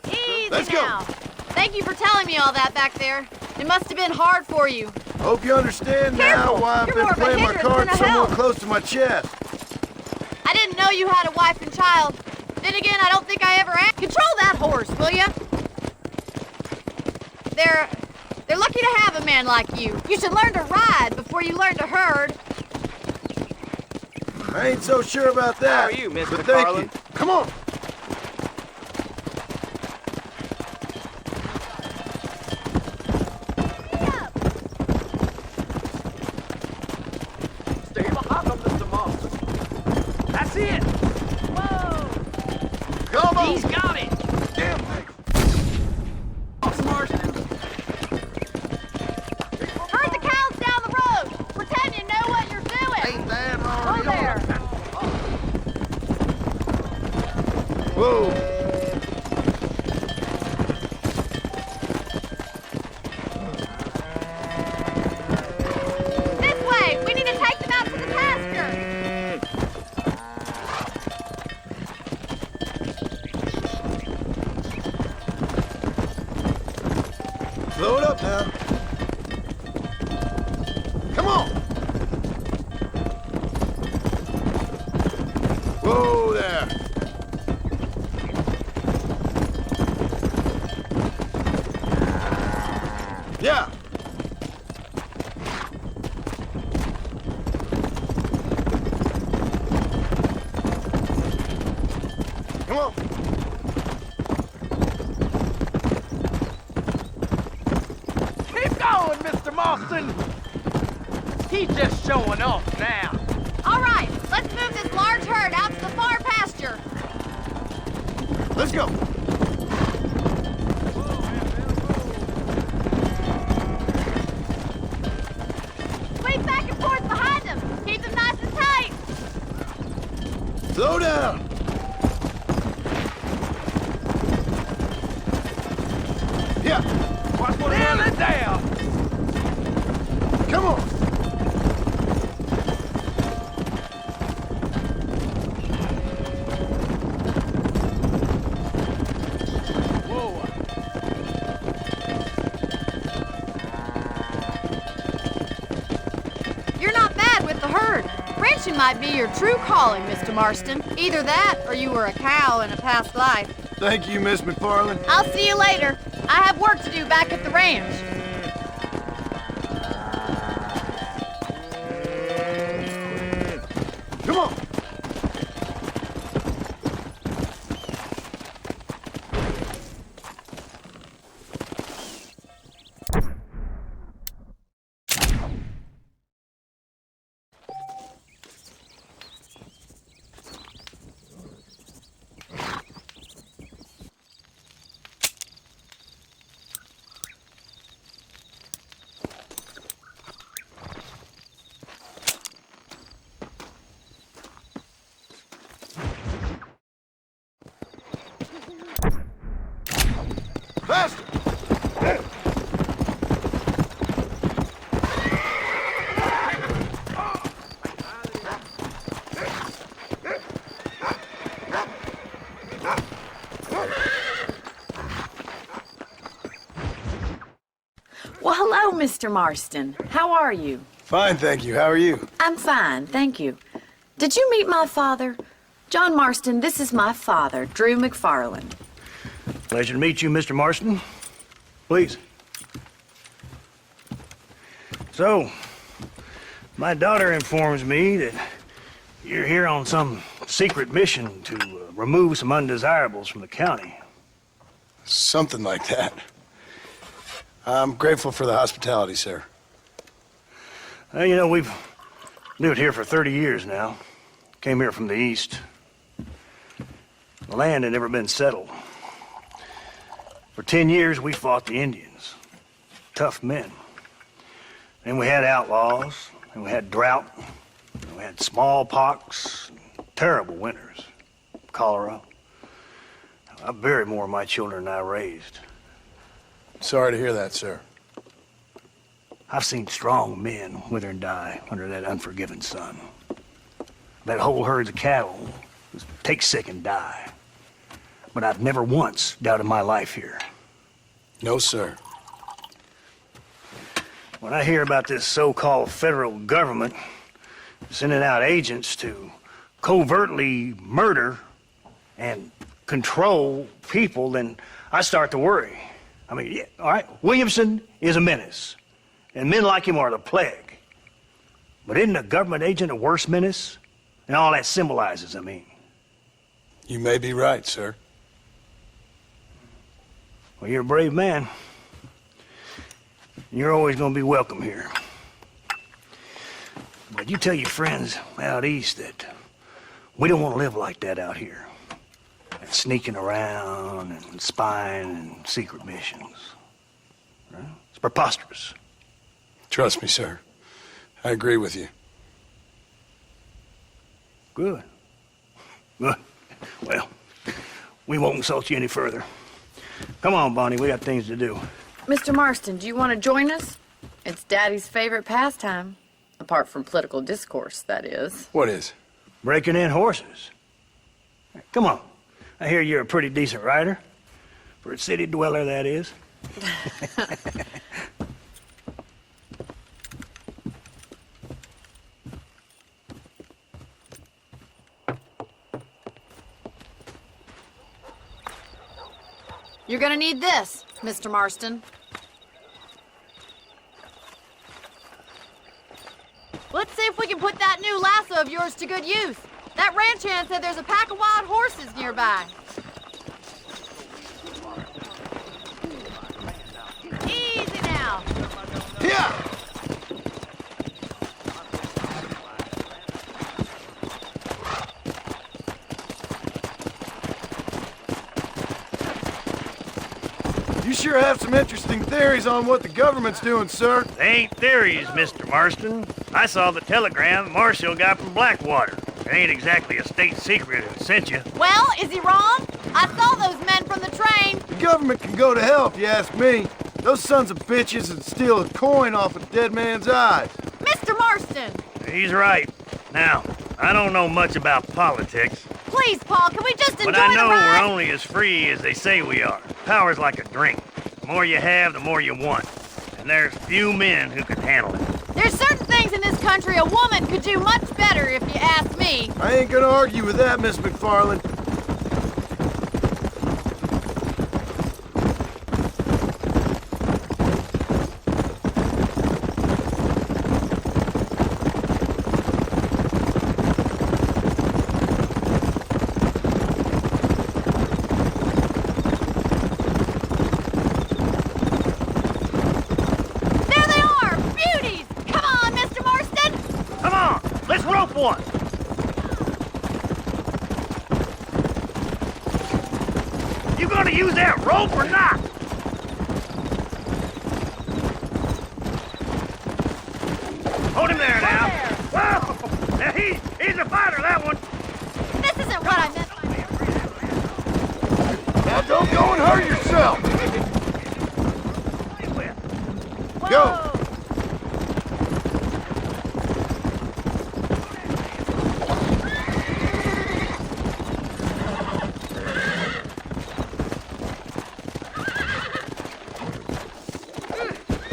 Easy Let's now. go. Thank you for telling me all that back there. It must have been hard for you. Hope you understand Careful. now why I've You're been more of a playing my hindrance cards than a somewhat help. close to my chest. I didn't know you had a wife and child. Then again, I don't think I ever asked. Control that horse, will ya? They're lucky to have a man like you. You should learn to ride before you learn to herd. I ain't so sure about that. How are you, Miss but thank McFarland? you. Come on. Stay behind them, Mr. Marston. That's it. Whoa! Come on. He's got it. Damn thing. Marston. Herd the cows down the road. Pretend you know what you're doing. Ain't that Go there. Whoa! This way! We need to take them out to the pasture! Load up now. Come on! Whoa there! Yeah! Come on! Keep going, Mr. Marston. He's just showing off now. All right, let's move this large herd out to the far pasture. Let's go! Sweep back and forth behind them. Keep them nice and tight. Slow down! Yeah! Watch what it down. Come on! You're not bad with the herd. Ranching might be your true calling, Mr. Marston. Either that, or you were a cow in a past life. Thank you, Miss McFarland. I'll see you later. I have work to do back at the ranch. Come on! Faster! Well, hello, Mr. Marston. How are you? Fine, thank you. How are you? I'm fine, thank you. Did you meet my father? John Marston, this is my father, Drew McFarland. Pleasure to meet you, Mr. Marston. Please. So, my daughter informs me that you're here on some secret mission to remove some undesirables from the county. Something like that. I'm grateful for the hospitality, sir. You know, we've lived here for 30 years now. Came here from the east. The land had never been settled. For 10 years, we fought the Indians. Tough men. Then we had outlaws, and we had drought, and we had smallpox, terrible winters, cholera. I buried more of my children than I raised. Sorry to hear that, sir. I've seen strong men wither and die under that unforgiving sun. That whole herds of cattle just take sick and die. But I've never once doubted my life here. No, sir. When I hear about this so-called federal government sending out agents to covertly murder and control people, then I start to worry. I mean, yeah, all right, Williamson is a menace, and men like him are the plague. But isn't a government agent a worse menace? And all that symbolizes, I mean. You may be right, sir. Well, you're a brave man. You're always going to be welcome here. But you tell your friends out east that we don't want to live like that out here. That sneaking around and spying and secret missions. Right? It's preposterous. Trust me, sir. I agree with you. Good. Good. Well, we won't insult you any further. Come on, Bonnie, we got things to do. Mr. Marston, do you want to join us? It's Daddy's favorite pastime. Apart from political discourse, that is. What is? Breaking in horses. Come on. I hear you're a pretty decent rider. For a city dweller, that is. You're gonna need this, Mr. Marston. Let's see if we can put that new lasso of yours to good use. That ranch hand said there's a pack of wild horses nearby. Easy now. Yeah! You sure have some interesting theories on what the government's doing, sir. They ain't theories, Mr. Marston. I saw the telegram Marshall got from Blackwater. It ain't exactly a state secret who sent you. Well, is he wrong? I saw those men from the train. The government can go to hell if you ask me. Those sons of bitches would steal a coin off a dead man's eyes. Mr. Marston! He's right. Now, I don't know much about politics. Please, Paul, can we just enjoy But I know the ride? we're only as free as they say we are. Power's like a drink. The more you have, the more you want. And there's few men who can handle it. There's certain things in this country a woman could do much better, if you ask me. I ain't gonna argue with that, Miss McFarland. There they are! Beauties! Come on, Mr. Marston! Come on, let's rope one. You gonna use that rope or not? Hold him there now. Whoa! Now he's a fighter, that one. This isn't what I meant by Now don't go and hurt yourself. Go.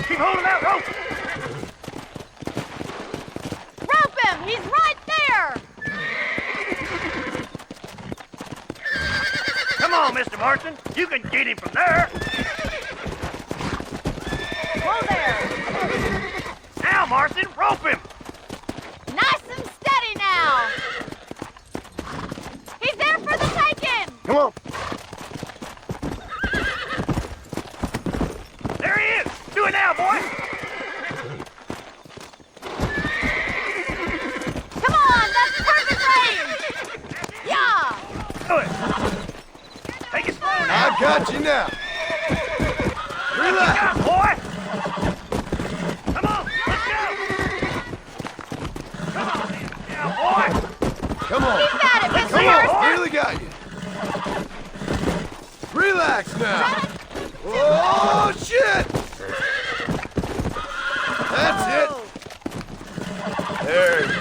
Keep holding that rope. Rope him! He's right there! Come on, Mr. Marston. You can get him from there. Whoa there! Now, Marston, rope him. Nice and steady now! He's there for the taking! Come on. There he is. Do it now, boy. Come on, that's perfect range! Yeah! Do it. Take it slow now. I got you now. Relax. Good job, boy. Come on, let's go. Come on, now, boy. Come on. Keep at it, Mr. Come on. Marston! Really got you. Relax now. Oh, shit. That's it. There you go.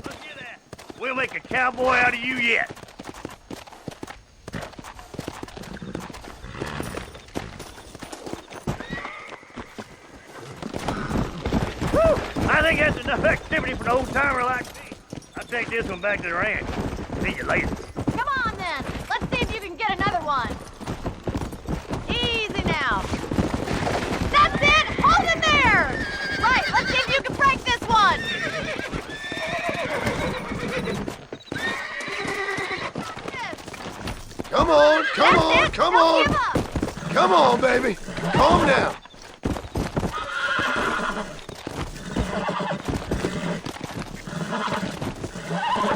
Look at that. We'll make a cowboy out of you yet. Whew. I think that's enough activity for an old-timer like me. I'll take this one back to the ranch. See you later. Come on, then. Let's see if you can get another one. Easy now. That's it! Hold it there! Right, let's see if you can break this one. Come on. Come That's on. it. Come Don't on. give up. Come on, baby. Calm down.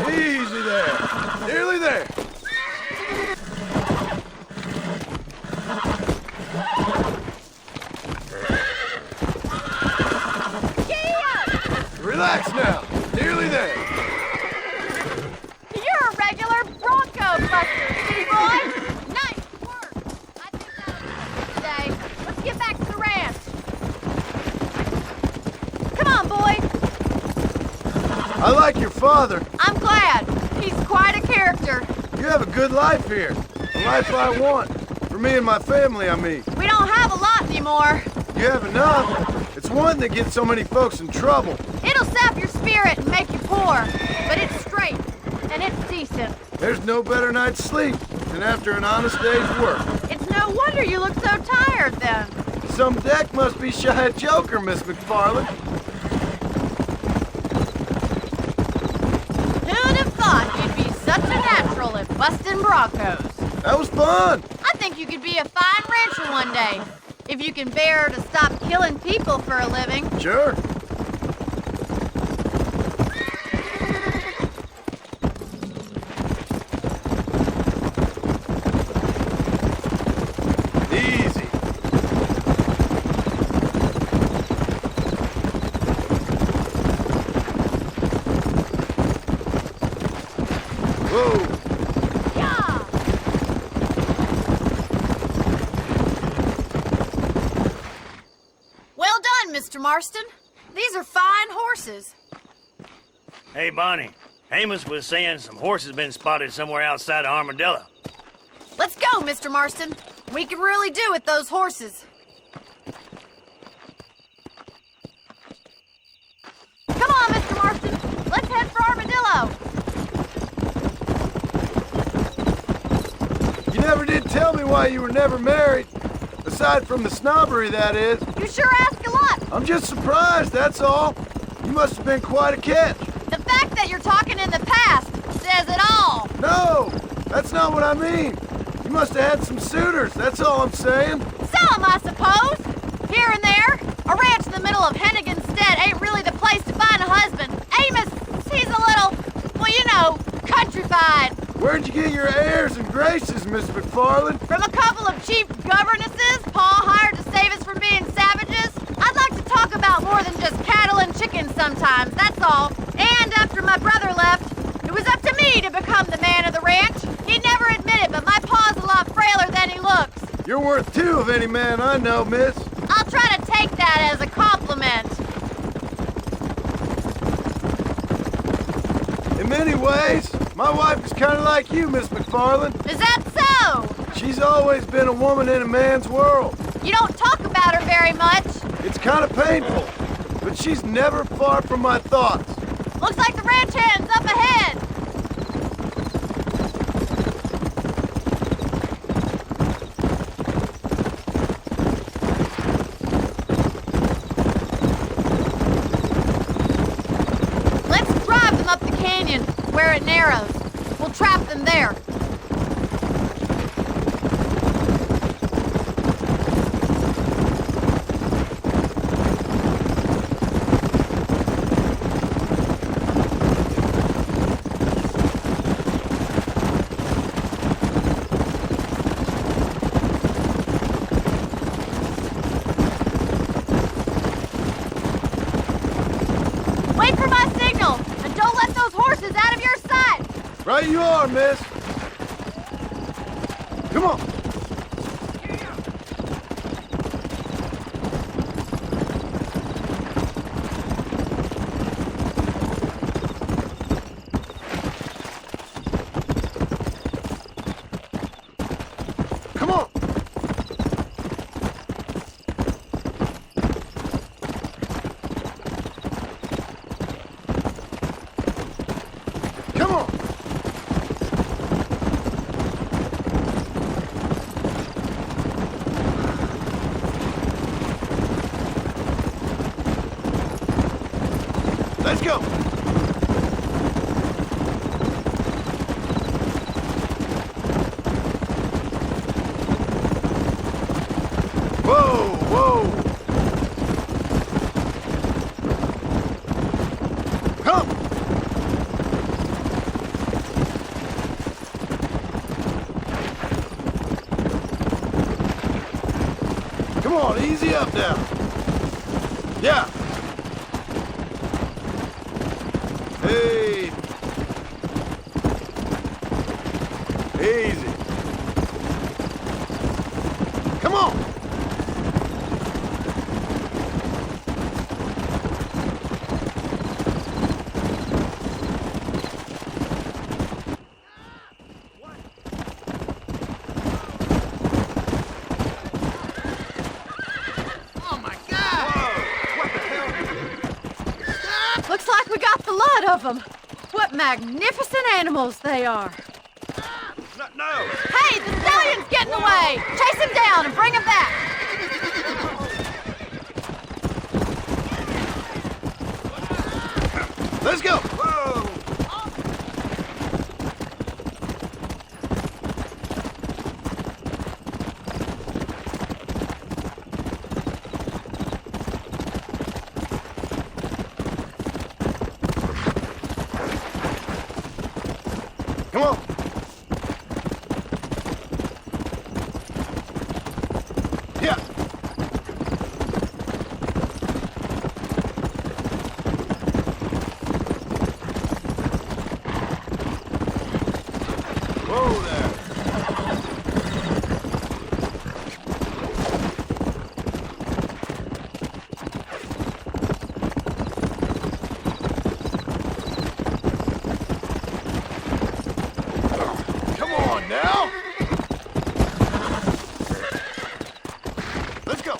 Easy there. Nearly there. Relax now. Nearly there. You're a regular Bronco buster, I like your father. I'm glad. He's quite a character. You have a good life here. The life I want. For me and my family, I mean. We don't have a lot anymore. You have enough. It's one that gets so many folks in trouble. It'll sap your spirit and make you poor. But it's straight. And it's decent. There's no better night's sleep than after an honest day's work. It's no wonder you look so tired then. Some deck must be shy of Joker, Miss McFarland. Who'd have thought you'd be such a natural at busting Broncos? That was fun. I think you could be a fine rancher one day. If you can bear to stop killing people for a living. Sure. Easy. Whoa. Well done, Mr. Marston. These are fine horses. Hey, Bonnie. Amos was saying some horses been spotted somewhere outside of Armadillo. Let's go, Mr. Marston. We can really do with those horses. Come on, Mr. Marston. Let's head for Armadillo. You never did tell me why you were never married. Aside from the snobbery, that is. You sure ask a lot. I'm just surprised, that's all. You must have been quite a catch. The fact that you're talking in the past says it all. No, that's not what I mean. You must have had some suitors, that's all I'm saying. Some, I suppose. Here and there. A ranch in the middle of Hennigan's Stead ain't really the place to find a husband. Amos, he's a little, well, you know, countrified. Where'd you get your airs and graces, Miss McFarland? From a couple of cheap governesses Pa hired to save us from being savages. I'd like to talk about more than just cattle and chickens sometimes, that's all. And after my brother left, it was up to me to become the man of the ranch. He'd never admit it, but my pa's a lot frailer than he looks. You're worth two of any man I know, miss. I'll try to take that as a compliment. In many ways, my wife is kind of like you, Miss McFarland. Is that so? She's always been a woman in a man's world. You don't talk about her very much. It's kind of painful, but she's never far from my thoughts. Looks like the ranch hand's up ahead. Let's drive them up the canyon where it narrows. We'll trap them there. Wait for my signal, and don't let those horses out of your sight. Right you are, miss. Come on. Come on. Come on. Let's go. Whoa, whoa. Come. Come on, easy up now. Yeah. Hey. Easy. Come on. of them! What magnificent animals they are! No! Hey, the stallion's getting away! Chase him down and bring him back! Let's go! Come on. Yeah. Whoa there. Come on now. Let's go.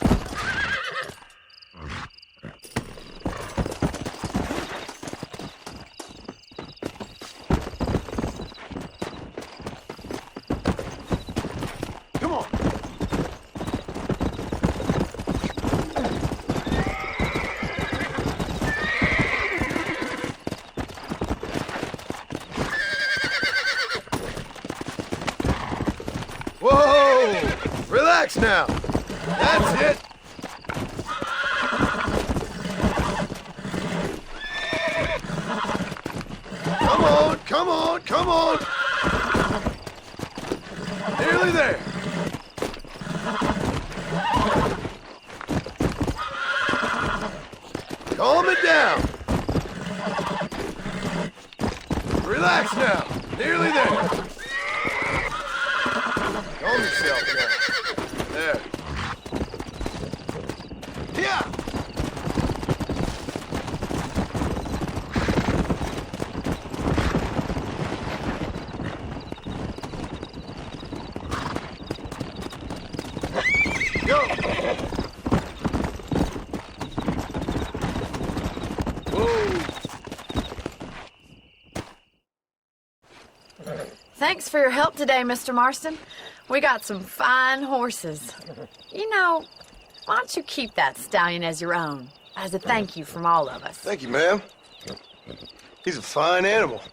Come on. Whoa! Relax now. That's it. Come on, come on, come on. Nearly there. Calm it down. Relax now. Nearly there. Calm yourself now. There. Yeah. Go. Whoa. Thanks for your help today, Mr. Marston. We got some fine horses. You know, why don't you keep that stallion as your own, as a thank you from all of us? Thank you, ma'am. He's a fine animal.